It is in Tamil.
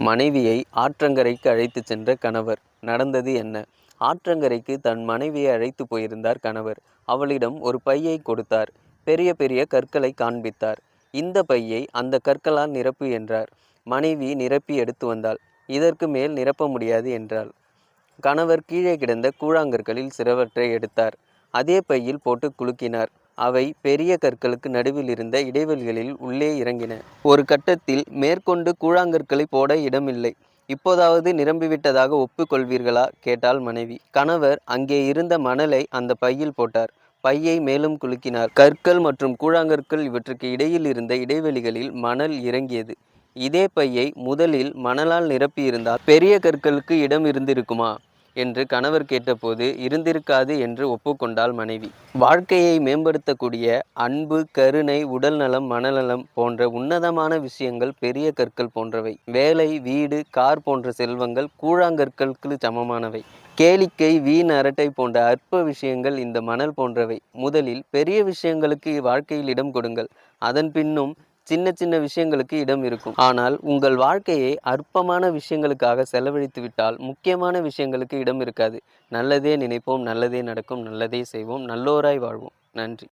மனைவியை ஆற்றங்கரைக்கு அழைத்துச் சென்ற கணவர். நடந்தது என்ன? ஆற்றங்கரைக்கு தன் மனைவியை அழைத்து போயிருந்தார் கணவர். அவளிடம் ஒரு பையை கொடுத்தார். பெரிய பெரிய கற்களை காண்பித்தார். இந்த பையை அந்த கற்களால் நிரப்பு என்றார். மனைவி நிரப்பி எடுத்து வந்தாள். இதற்கு மேல் நிரப்ப முடியாது என்றாள். கணவர் கீழே கிடந்த கூழாங்கற்களில் சிலவற்றை எடுத்தார். அதே பையில் போட்டு குலுக்கினார். அவை பெரிய கற்களுக்கு நடுவில் இருந்த இடைவெளிகளில் உள்ளே இறங்கின. ஒரு கட்டத்தில் மேற்கொண்டு கூழாங்கற்களை போட இடமில்லை. இப்போதாவது நிரம்பிவிட்டதாக ஒப்புக்கொள்வீர்களா? கேட்டாள் மனைவி. கணவர் அங்கே இருந்த மணலை அந்த பையில் போட்டார். பையை மேலும் குலுக்கினார். கற்கள் மற்றும் கூழாங்கற்கள் இவற்றுக்கு இடையில் இருந்த இடைவெளிகளில் மணல் இறங்கியது. இதே பையை முதலில் மணலால் நிரப்பியிருந்தால் பெரிய கற்களுக்கு இடம் இருந்திருக்குமா என்று கணவர் கேட்டபோது இருந்திருக்காது என்று ஒப்புக்கொண்டாள் மனைவி. வாழ்க்கையை மேம்படுத்தக்கூடிய அன்பு, கருணை, உடல் நலம், மனநலம் போன்ற உன்னதமான விஷயங்கள் பெரிய கற்கள் போன்றவை. வேலை, வீடு, கார் போன்ற செல்வங்கள் கூழாங்கற்களுக்கு சமமானவை. கேளிக்கை, வீண் அரட்டை போன்ற அற்ப விஷயங்கள் இந்த மணல் போன்றவை. முதலில் பெரிய விஷயங்களுக்கு வாழ்க்கையில் இடம் கொடுங்கள். அதன் பின்னும் சின்ன சின்ன விஷயங்களுக்கு இடம் இருக்கும். ஆனால் உங்கள் வாழ்க்கையை அற்பமான விஷயங்களுக்காக செலவழித்து விட்டால் முக்கியமான விஷயங்களுக்கு இடம் இருக்காது. நல்லதே நினைப்போம், நல்லதே நடக்கும், நல்லதே செய்வோம், நல்லோராய் வாழ்வோம். நன்றி.